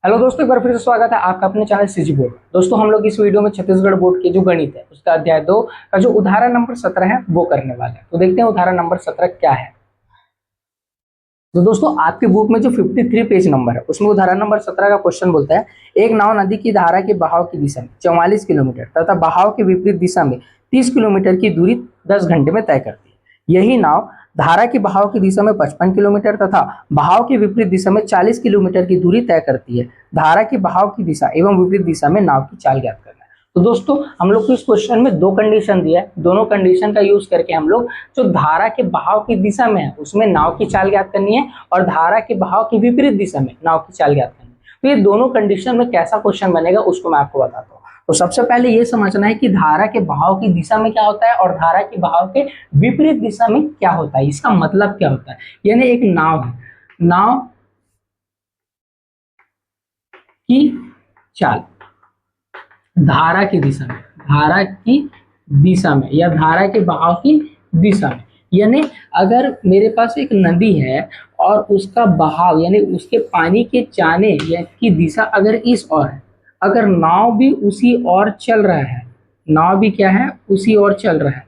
Hello दोस्तों, एक बार फिर से स्वागत है आपका अपने चैनल सीजी बोर्ड। दोस्तों, हम लोग इस वीडियो में छत्तीसगढ़ बोर्ड के जो गणित है उसका अध्याय 2 का जो उदाहरण नंबर 17 है वो करने वाले हैं। तो देखते हैं उदाहरण नंबर 17 क्या है। तो दोस्तों, आपके बुक में जो 53 पेज नंबर है उसमें उदाहरण नंबर 17 का क्वेश्चन बोलता है, एक नाव नदी की धारा के बहाव की दिशा में 44 किलोमीटर तथा बहाव के विपरीत दिशा में 30 किलोमीटर की दूरी 10 घंटे में तय करती है। यही नाव धारा के बहाव की दिशा में 55 किलोमीटर तथा बहाव के विपरीत दिशा में 40 किलोमीटर की दूरी तय करती है। धारा के बहाव की दिशा एवं विपरीत दिशा में नाव की चाल ज्ञात करना है। तो दोस्तों, हम लोग को इस क्वेश्चन में दो कंडीशन दिया है, दोनों कंडीशन का यूज करके हम लोग जो धारा के बहाव की दिशा में है उसमें नाव की चाल ज्ञात करनी है और धारा के बहाव की विपरीत दिशा में नाव की चाल ज्ञात करनी है। तो ये दोनों कंडीशन में कैसा क्वेश्चन बनेगा उसको मैं आपको बताता हूँ। तो सबसे पहले ये समझना है कि धारा के बहाव की दिशा में क्या होता है और धारा के बहाव के विपरीत दिशा में क्या होता है, इसका मतलब क्या होता है। यानी एक नाव है, नाव की चाल धारा की दिशा में, धारा की दिशा में या धारा के बहाव की दिशा में। यानी अगर मेरे पास एक नदी है और उसका बहाव यानी उसके पानी के जाने की दिशा अगर इस ओर है, अगर नाव भी उसी ओर चल रहा है, नाव भी क्या है, उसी ओर चल रहा है,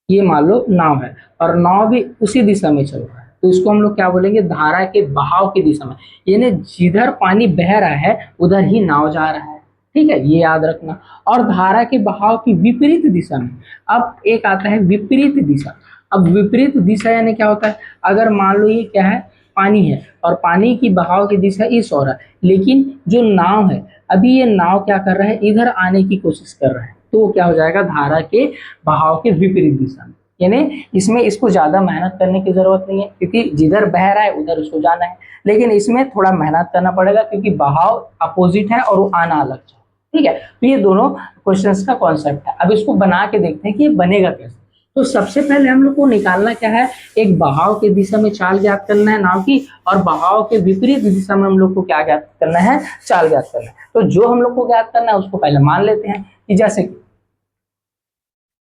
ये मान लो नाव है और नाव भी उसी दिशा में चल रहा है, तो इसको हम लोग क्या बोलेंगे, धारा के बहाव की दिशा में। यानी जिधर पानी बह रहा है उधर ही नाव जा रहा है। ठीक है, ये याद रखना। और धारा के बहाव की विपरीत दिशा में, अब एक आता है विपरीत दिशा। अब विपरीत दिशा यानी क्या होता है, अगर मान लो ये क्या है, पानी है और पानी की बहाव की दिशा इस ओर है, लेकिन जो नाव है अभी ये नाव क्या कर रहा है, इधर आने की कोशिश कर रहा है, तो वो क्या हो जाएगा, धारा के बहाव के विपरीत दिशा में। यानी इसमें इसको ज्यादा मेहनत करने की जरूरत नहीं है क्योंकि जिधर बह रहा है उधर उसको जाना है, लेकिन इसमें थोड़ा मेहनत करना पड़ेगा क्योंकि बहाव अपोजिट है और वो आना अलग है। ठीक है, तो ये दोनों क्वेश्चंस का कॉन्सेप्ट है। अब इसको बना के देखते हैं कि ये बनेगा कैसे। तो सबसे पहले हम लोग को निकालना क्या है, एक बहाव की दिशा में चाल ज्ञात करना है नाव की, और बहाव के विपरीत दिशा में हम लोग को क्या ज्ञात करना है, चाल ज्ञात करना है। तो जो हम लोग को ज्ञात करना है उसको पहले मान लेते हैं कि जैसे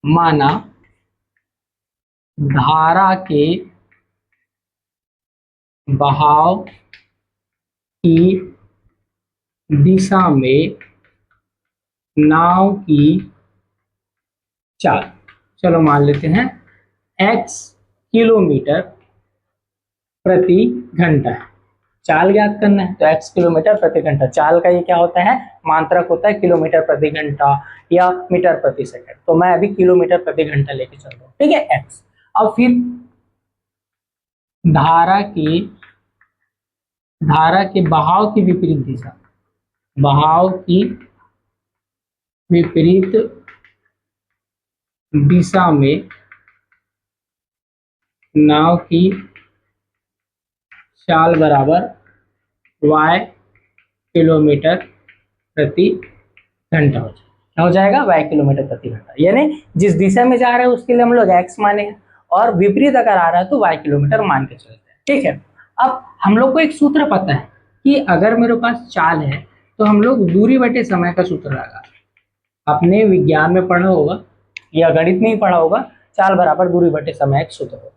माना धारा के बहाव की दिशा में नाव की चाल, चलो मान लेते हैं x किलोमीटर प्रति घंटा है। चाल ज्ञात करना है तो x किलोमीटर प्रति घंटा, चाल का ये क्या होता है, मात्रक होता है किलोमीटर प्रति घंटा या मीटर प्रति सेकंड। तो मैं अभी किलोमीटर प्रति घंटा लेके चल रहा हूँ। ठीक है, x। अब फिर धारा के बहाव की विपरीत दिशा, बहाव की विपरीत दिशा में नाव की चाल बराबर y किलोमीटर प्रति घंटा हो जाएगा। क्या हो जाएगा, y किलोमीटर प्रति घंटा। यानी जिस दिशा में जा रहा है उसके लिए हम लोग x माने और विपरीत अगर आ रहा है तो y किलोमीटर मान के चलते हैं। ठीक है, अब हम लोग को एक सूत्र पता है कि अगर मेरे पास चाल है तो हम लोग दूरी बटे समय का सूत्र लगा, अपने विज्ञान में पढ़ा होगा या गणित में ही पढ़ा होगा, चाल बराबर दूरी बटे समय एक सूत्र होगा।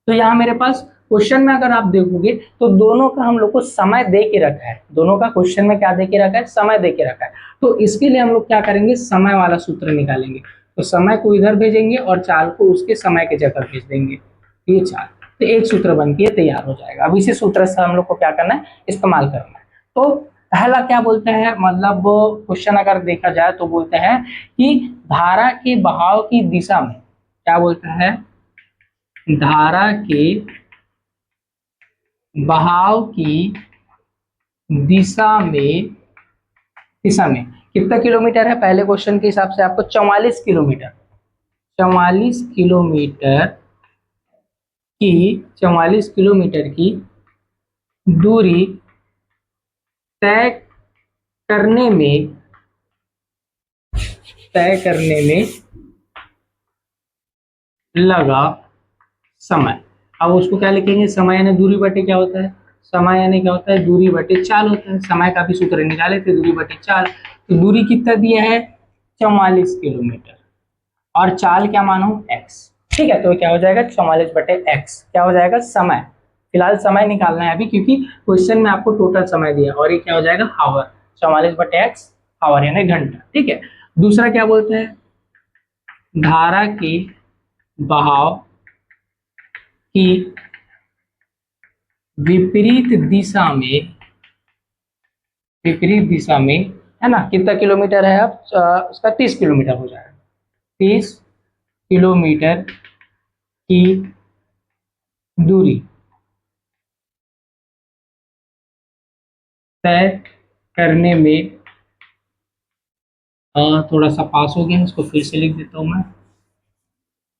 तो यहाँ मेरे पास क्वेश्चन में अगर आप देखोगे तो दोनों का हम लोग को समय दे के रखा है, दोनों का क्वेश्चन में क्या दे के रखा है, समय दे के रखा है। तो इसके लिए हम लोग क्या करेंगे, समय वाला सूत्र निकालेंगे। तो समय को इधर भेजेंगे और चाल को उसके समय की जगह भेज देंगे, ये चाल, तो एक सूत्र बन के तैयार हो जाएगा। अब इसी सूत्र से हम लोग को क्या करना है, इस्तेमाल करना है। तो पहला क्या बोलते हैं, मतलब क्वेश्चन अगर देखा जाए तो बोलते हैं कि धारा के बहाव की दिशा में, क्या बोलता है, धारा के बहाव की दिशा में कितना किलोमीटर है, पहले क्वेश्चन के हिसाब से आपको 44 किलोमीटर, 44 किलोमीटर की दूरी तय करने में लगा समय। अब उसको क्या लिखेंगे, समय यानी दूरी बटे क्या होता है, समय यानी क्या होता है, दूरी बटे चाल होता है। समय का भी सूत्र निकाले थे, दूरी बटे चाल। तो दूरी कितना दिया है, 44 किलोमीटर, और चाल क्या मानो, x। ठीक है, तो क्या हो जाएगा, 44 बटे x क्या हो जाएगा, समय। फिलहाल समय निकालना है अभी, क्योंकि क्वेश्चन में आपको टोटल समय दिया और ये क्या हो जाएगा हावर, 44/x हावर यानी घंटा। ठीक है, दूसरा क्या बोलते हैं, धारा की बहाव की विपरीत दिशा में, विपरीत दिशा में है ना, कितना किलोमीटर है अब, उसका 30 किलोमीटर हो जाएगा, 30 किलोमीटर की दूरी तय करने में, थोड़ा सा पास हो गया, इसको फिर से लिख देता हूं मैं,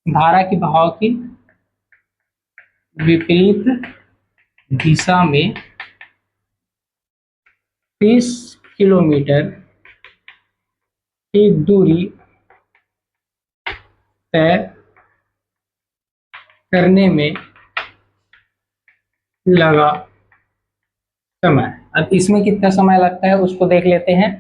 धारा की बहाव की विपरीत दिशा में 30 किलोमीटर की दूरी तय करने में लगा समय। अब इसमें कितना समय लगता है उसको देख लेते हैं।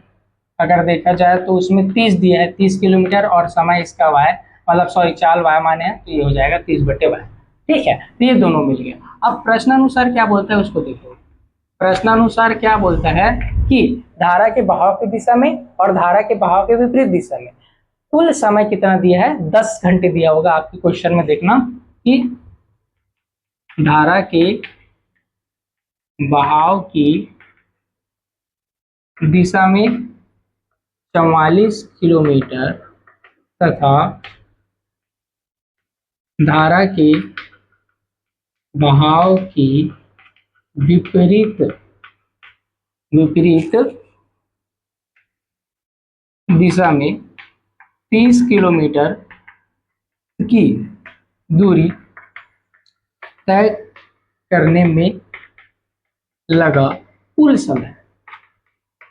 अगर देखा जाए तो उसमें 30 दिया है, 30 किलोमीटर, और समय इसका वाय, मतलब सॉरी चाल वाय माने हैं, तो ये हो जाएगा 30/y। ठीक है, तो ये दोनों मिल गया। अब प्रश्नानुसार क्या बोलता है उसको देखो। प्रश्नानुसार क्या बोलता है कि धारा के बहाव की दिशा में और धारा के बहाव के विपरीत दिशा में कुल समय कितना दिया है, 10 घंटे दिया होगा आपके क्वेश्चन में। देखना कि धारा के बहाव की दिशा में 44 किलोमीटर तथा धारा के बहाव की विपरीत विपरीत दिशा में 30 किलोमीटर की दूरी तय करने में लगा कुल समय।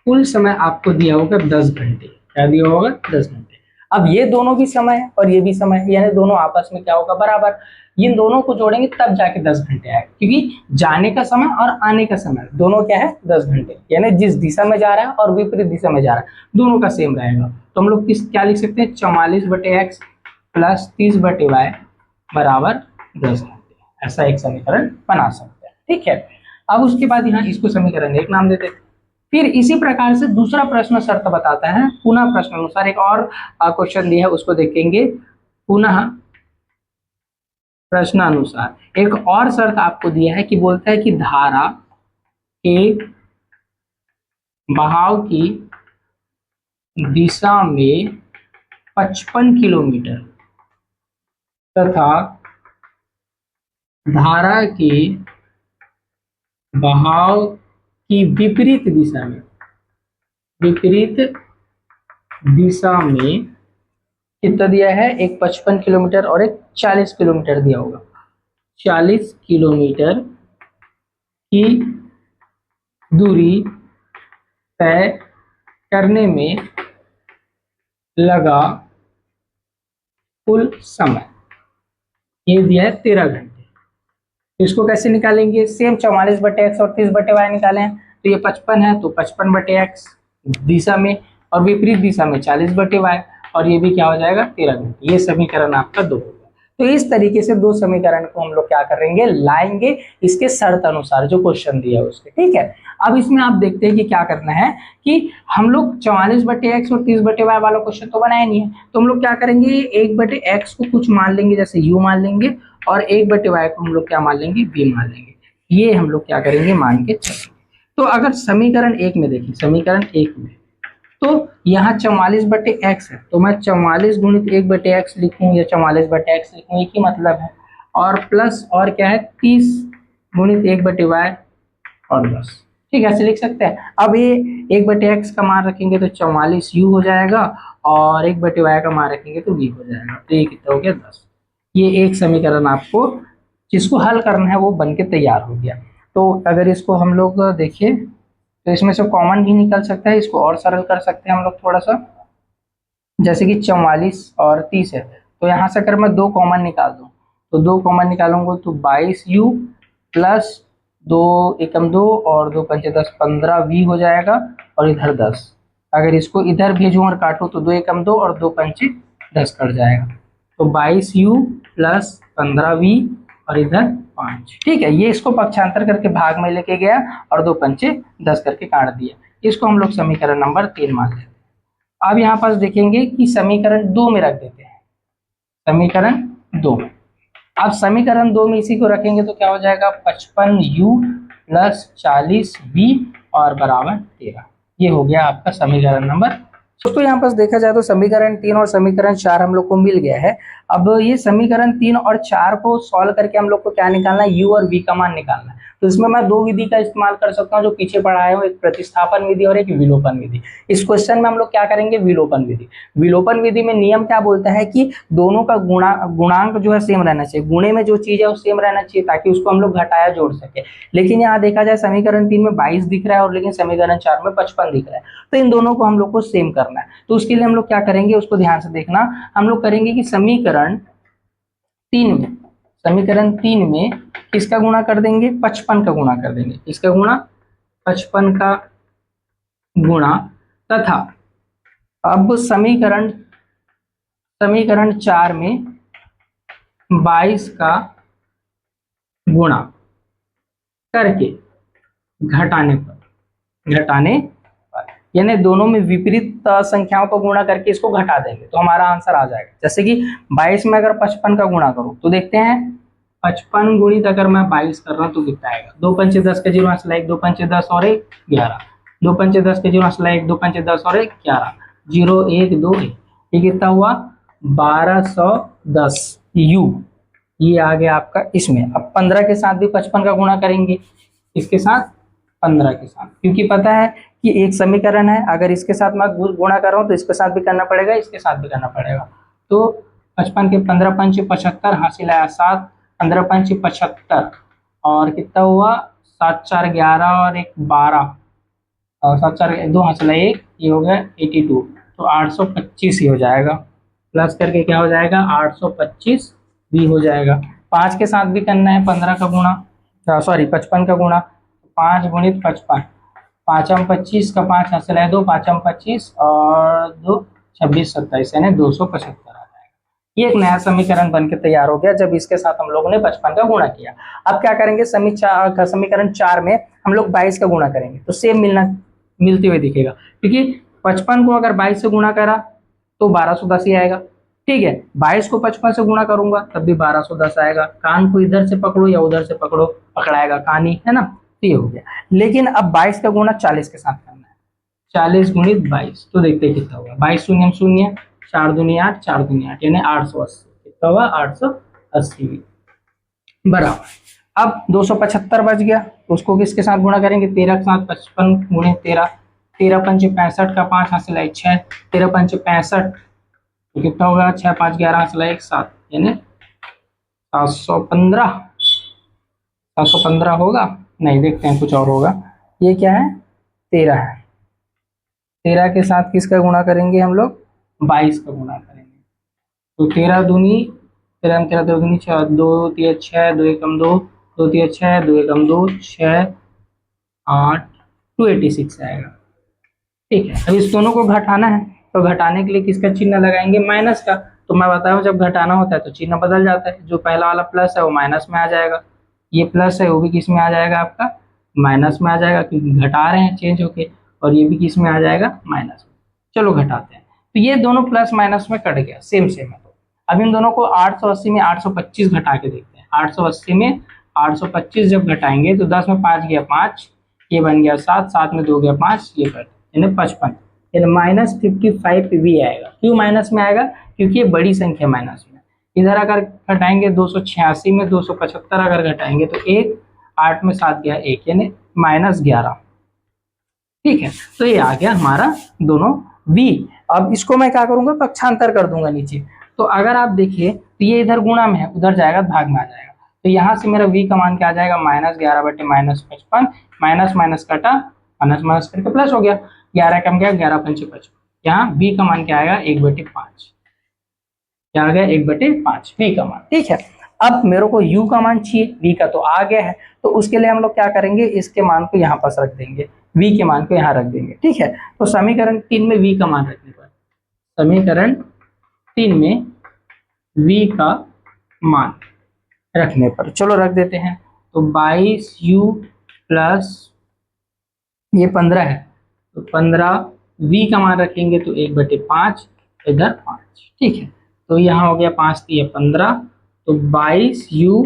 कुल समय आपको दिया होगा 10 घंटे। क्या दिया होगा, 10 घंटे। अब ये दोनों भी समय है और ये भी समय है, यानी दोनों आपस में क्या होगा, बराबर। इन दोनों को जोड़ेंगे तब जाके 10 घंटे आएगा, क्योंकि जाने का समय और आने का समय दोनों क्या है, 10 घंटे। यानी जिस दिशा में जा रहा है और विपरीत दिशा में जा रहा है दोनों का सेम रहेगा। तो हम लोग क्या लिख सकते हैं, 44/x प्लस 30/y बराबर 10 घंटे। ऐसा एक समीकरण बना सकते हैं। ठीक है, अब उसके बाद यहाँ इसको समीकरण 1 नाम देते हैं। फिर इसी प्रकार से दूसरा प्रश्न शर्त बताता है, पुनः प्रश्न अनुसार एक और क्वेश्चन दिया है उसको देखेंगे। पुनः प्रश्नानुसार एक और शर्त आपको दिया है कि बोलता है कि धारा के बहाव की दिशा में 55 किलोमीटर तथा धारा के बहाव की विपरीत दिशा में, विपरीत दिशा में कितना दिया है, एक 55 किलोमीटर और एक 40 किलोमीटर दिया होगा। 40 किलोमीटर की दूरी तय करने में लगा कुल समय, ये दिया है 13 घंटे। इसको कैसे निकालेंगे, सेम 44/x और 30/y निकाले हैं। तो ये 55 है तो 55/x दिशा में, और विपरीत दिशा में 40/y, और ये भी क्या हो जाएगा, 13 घंटे। ये समीकरण आपका 2 होगा। तो इस तरीके से दो समीकरण को हम लोग क्या करेंगे, लाएंगे इसके शर्त अनुसार जो क्वेश्चन दिया है उसके। ठीक है, अब इसमें आप देखते हैं कि क्या करना है कि हम लोग 44/x और 30/y वाला क्वेश्चन तो बनाया नहीं है, तो हम लोग क्या करेंगे, 1/x को कुछ मान लेंगे, जैसे u मान लेंगे, और 1/y को हम लोग क्या मान लेंगे, v मान लेंगे। ये हम लोग क्या करेंगे, मान के चलेंगे। तो अगर समीकरण 1 में देखिए, समीकरण 1 में तो यहाँ 44/x है, तो मैं 44 गुणित 1/x लिखूँ या 44/x लिखूँ, एक ही मतलब है। और प्लस और क्या है, 30 गुणित 1/y और 10। ठीक है, ऐसे लिख सकते हैं। अब ये 1/x का मान रखेंगे तो 44u हो जाएगा, और 1/y का मान रखेंगे तो v हो जाएगा। तो ये कितना हो गया, 10। ये एक समीकरण आपको जिसको हल करना है वो बन के तैयार हो गया। तो अगर इसको हम लोग देखें तो इसमें से कॉमन भी निकल सकता है, इसको और सरल कर सकते हैं हम लोग थोड़ा सा। जैसे कि 44 और 30 है, तो यहाँ से अगर मैं 2 कॉमन निकाल दूँ तो 2 कॉमन निकालूंगा तो 22u प्लस 2 एकम 2 और 2 पंचे 10, 15v हो जाएगा, और इधर 10। अगर इसको इधर भेजूँ और काटूँ तो 2 एकम 2 और 2 पंचे 10 कट जाएगा, तो 22u प्लस 15v और इधर 5। ठीक है, ये इसको पक्षांतर करके भाग में लेके गया और 2 पंचे 10 करके काट दिया। इसको हम लोग समीकरण नंबर 3 मान लेते हैं। अब यहाँ पास देखेंगे कि समीकरण 2 में रख देते हैं, समीकरण 2। अब समीकरण 2 में इसी को रखेंगे तो क्या हो जाएगा, 55u प्लस 40v और बराबर 13। ये हो गया आपका समीकरण नंबर। दोस्तों यहाँ पर देखा जाए तो समीकरण 3 और समीकरण 4 हम लोग को मिल गया है। अब ये समीकरण 3 और 4 को सॉल्व करके हम लोग को क्या निकालना है, u और v का मान निकालना है। तो इसमें मैं 2 विधि का इस्तेमाल कर सकता हूँ जो पीछे पढ़ाया हूँ, एक प्रतिस्थापन विधि और एक विलोपन विधि। इस क्वेश्चन में हम लोग क्या करेंगे, विलोपन विधि। विलोपन विधि में नियम क्या बोलता है कि दोनों का गुणांक जो है सेम रहना चाहिए, गुणे में जो चीज है वो सेम रहना चाहिए ताकि उसको हम लोग घटाया जोड़ सके। लेकिन यहाँ देखा जाए समीकरण 3 में 22 दिख रहा है और लेकिन समीकरण 4 में 55 दिख रहा है, तो इन दोनों को हम लोग को सेम करना है। तो उसके लिए हम लोग क्या करेंगे, उसको ध्यान से देखना। हम लोग करेंगे कि समीकरण 3 में किसका गुणा कर देंगे, 55 का गुणा कर देंगे। किसका गुणा, 55 का गुणा, तथा अब समीकरण 4 में 22 का गुणा करके घटाने पर यानी दोनों में विपरीत संख्याओं को गुणा करके इसको घटा देंगे तो हमारा आंसर आ जाएगा। जैसे कि 22 में अगर 55 का गुणा करूं तो देखते हैं 55 गुणित अगर मैं 22 कर रहा हूं तो कितना आएगा, 2 पंचे 10 के 0 हंसला 1, 2 पंचे 10 और 1 11, 2 पंचे 10 के 0 हंसला 1, 2 पंचे 10 और 1 11, 0 1 2 1, ये कितना हुआ 1210 u। ये आ गया आपका इसमें। अब 15 के साथ भी 55 का गुणा करेंगे, इसके साथ 15 के साथ, क्योंकि पता है कि एक समीकरण है, अगर इसके साथ मैं गुणा कर रहा हूं तो इसके साथ भी करना पड़ेगा, इसके साथ भी करना पड़ेगा। तो 55 के 15 पंचे 75 हासिल आया 7, 15 पंचे 75 और कितना हुआ 7 4 11 और 1 12 और 7 4 2 हासिल 1, ये हो गया 82। तो 825 ही हो जाएगा, प्लस करके क्या हो जाएगा 825 भी हो जाएगा। 5 के साथ भी करना है 15 का गुणा, सॉरी 55 का गुणा, 5 गुणित 55, 5 25 का 5 हासिल है 2, 5 25 और 2 26 27 यानी 275 आ जाएगा। ये एक नया समीकरण बनके तैयार हो गया जब इसके साथ हम लोगों ने 55 का गुणा किया। अब क्या करेंगे, समीकरण 4 में हम लोग 22 का गुणा करेंगे तो सेम मिलते हुए दिखेगा, क्योंकि 55 को अगर 22 से गुणा करा तो 1210 ही आएगा। ठीक है, 22 को 55 से गुणा करूंगा तब भी 1210 आएगा। कान को इधर से पकड़ो या उधर से पकड़ो, पकड़ाएगा कान ही, है ना। तो ये हो गया। लेकिन अब 22 का गुणा 40 के साथ करना है, 40 गुणित 22, तो देखते हैं कितना होगा, 22 शून्य शून्य, 4 दूनी 8, 4 दूनी 8 यानी 880। कितना हुआ 880 बराबर। अब 275 बच गया तो उसको किसके साथ गुणा करेंगे, 13 के साथ, 55 गुणित 13, 13 पंचे 65 का 5 हासिल है 6, 13 पंचे 65 तो कितना होगा 6 5 11 हासिल है 1 7 यानी 715 होगा, नहीं देखते हैं कुछ और होगा। ये क्या है 13 है, 13 के साथ किसका गुणा करेंगे हम लोग, 22 का गुणा करेंगे। तो 13 दूनी 13 13 2 दूनी 6, 2 3 6, 2 एकम 2, 2 3 6, 2 एकम 2 6 8, 286 आएगा। ठीक है, अब इस दोनों को घटाना है तो घटाने के लिए किसका चिन्ह लगाएंगे, माइनस का। तो मैं बताऊं जब घटाना होता है तो चिन्ह बदल जाता है, जो पहला वाला प्लस है वो माइनस में आ जाएगा, ये प्लस है वो भी किस में आ जाएगा आपका माइनस में आ जाएगा, क्योंकि घटा रहे हैं चेंज होके, और ये भी किस में आ जाएगा माइनस में। चलो घटाते हैं, तो ये दोनों प्लस माइनस में कट गया, सेम सेम है। तो अब इन दोनों को 880 में 825 घटा के देखते हैं। 880 में 825 जब घटाएंगे तो 10 में 5 गया 5, ये बन गया 7, 7 में 2 गया 5, ये कट यानी 55 यानी -55 भी आएगा। क्यों माइनस में आएगा, क्योंकि ये बड़ी संख्या माइनस में। इधर अगर घटाएंगे 286 में 275 अगर घटाएंगे तो 1, 8 में 7 गया 1 यानी -11। ठीक है, तो ये आ गया हमारा दोनों v। अब इसको मैं क्या करूंगा, पक्षांतर कर दूंगा नीचे। तो अगर आप देखिए तो ये इधर गुणा में है, उधर जाएगा भाग में आ जाएगा। तो यहाँ से मेरा v का मान क्या आ जाएगा, -11 बटे -55, माइनस माइनस कटा, माइनस माइनस करके प्लस हो गया, 11 कम गया 11 पंचे 55। यहाँ v का मान क्या आएगा 1/5, क्या आ गया 1/5 v का मान। ठीक है, अब मेरे को u का मान चाहिए, v का तो आ गया है, तो उसके लिए हम लोग क्या करेंगे, इसके मान को यहाँ पास रख देंगे, v के मान को यहाँ रख देंगे। ठीक है, तो समीकरण 3 में v का मान रखने पर, समीकरण 3 में v का मान रखने पर। चलो रख देते हैं, तो 22u प्लस ये 15 है, तो 15v का मान रखेंगे तो 1/5, इधर 5। ठीक है, तो यहाँ हो गया 5 3 15, तो 22u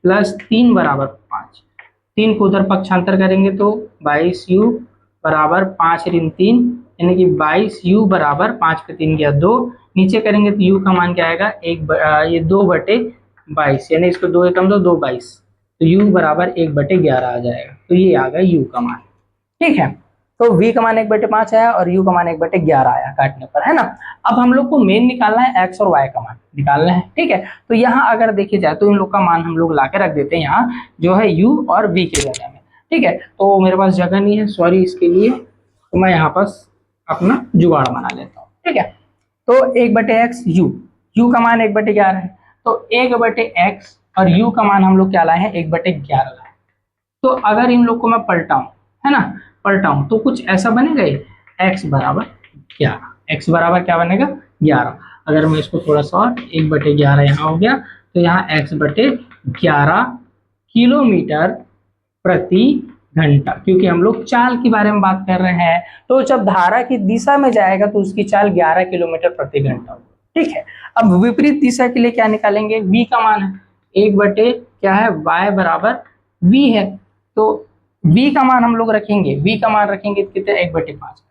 प्लस 3 बराबर 5। 3 को उधर पक्षांतर करेंगे तो 22u बराबर 5 ऋण 3, यानी कि 22u बराबर 5 पे 3 गया 2, नीचे करेंगे तो u का मान क्या आएगा, ये 2/22, यानी इसको 2 एकम 2 2 22, तो u बराबर 1/11 आ जाएगा। तो ये आ गया u का मान। ठीक है, तो v का मान 1/5 आया और u का मान 1/11 आया काटने पर, है ना। अब हम लोग को मेन निकालना है x और y का मान निकालना है। ठीक है, तो यहाँ अगर देखे जाए तो इन लोग का मान हम लोग ला के रख देते हैं यहाँ, जो है u और v के जगह में। ठीक है, तो मेरे पास जगह नहीं है, सॉरी इसके लिए, तो मैं यहाँ पास अपना जुगाड़ बना लेता हूँ। ठीक है, तो 1/x u का मान 1/11 है, तो 1/x और u का मान हम लोग क्या लाए हैं, 1/11 लाए। तो अगर इन लोग को मैं पलटाऊं, है ना, पलटाऊं तो कुछ ऐसा बनेगा, x बराबर 11, x बराबर क्या बनेगा 11। अगर मैं इसको थोड़ा सा और 1/11 यहाँ हो गया, तो यहाँ x/11 किलोमीटर प्रति घंटा, क्योंकि हम लोग चाल के बारे में बात कर रहे हैं, तो जब धारा की दिशा में जाएगा तो उसकी चाल 11 किलोमीटर प्रति घंटा होगी। ठीक है, अब विपरीत दिशा के लिए क्या निकालेंगे, v का मान है 1 क्या है, y बराबर v है, तो v का मान हम लोग रखेंगे, v का मान रखेंगे कितने, 1/5,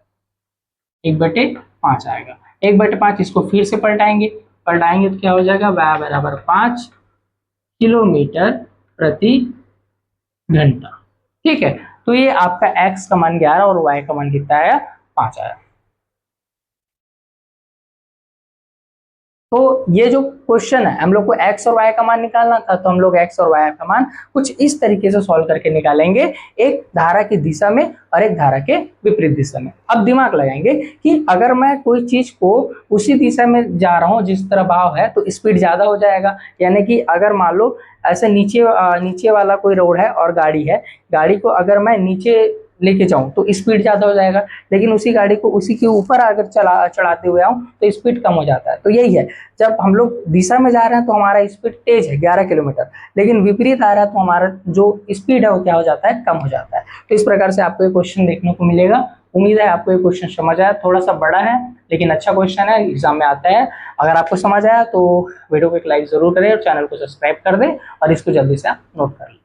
1/5 आएगा। 1/5 इसको फिर से पलटाएंगे तो क्या हो जाएगा, y बराबर 5 किलोमीटर प्रति घंटा। ठीक है, तो ये आपका x का मान 11 और y का मान कितना आया, 5 आया। तो ये जो क्वेश्चन है, हम लोग को x और y का मान निकालना था, तो हम लोग x और y का मान कुछ इस तरीके से सॉल्व करके निकालेंगे, एक धारा की दिशा में और एक धारा के विपरीत दिशा में। अब दिमाग लगाएंगे कि अगर मैं कोई चीज को उसी दिशा में जा रहा हूँ जिस तरह भाव है, तो स्पीड ज्यादा हो जाएगा। यानी कि अगर मान लो ऐसे नीचे वाला कोई रोड है और गाड़ी है, गाड़ी को अगर मैं नीचे लेके जाऊं तो स्पीड ज्यादा हो जाएगा, लेकिन उसी गाड़ी को उसी के ऊपर अगर चढ़ाते हुए आऊं तो स्पीड कम हो जाता है। तो यही है, जब हम लोग दिशा में जा रहे हैं तो हमारा स्पीड तेज है 11 किलोमीटर, लेकिन विपरीत आ रहा है तो हमारा जो स्पीड है वो क्या हो जाता है, कम हो जाता है। तो इस प्रकार से आपको ये क्वेश्चन देखने को मिलेगा। उम्मीद है आपको ये क्वेश्चन समझ आया, थोड़ा सा बड़ा है लेकिन अच्छा क्वेश्चन है, एग्जाम में आता है। अगर आपको समझ आया तो वीडियो को एक लाइक जरूर करें और चैनल को सब्सक्राइब कर दें और इसको जल्दी से आप नोट कर लें।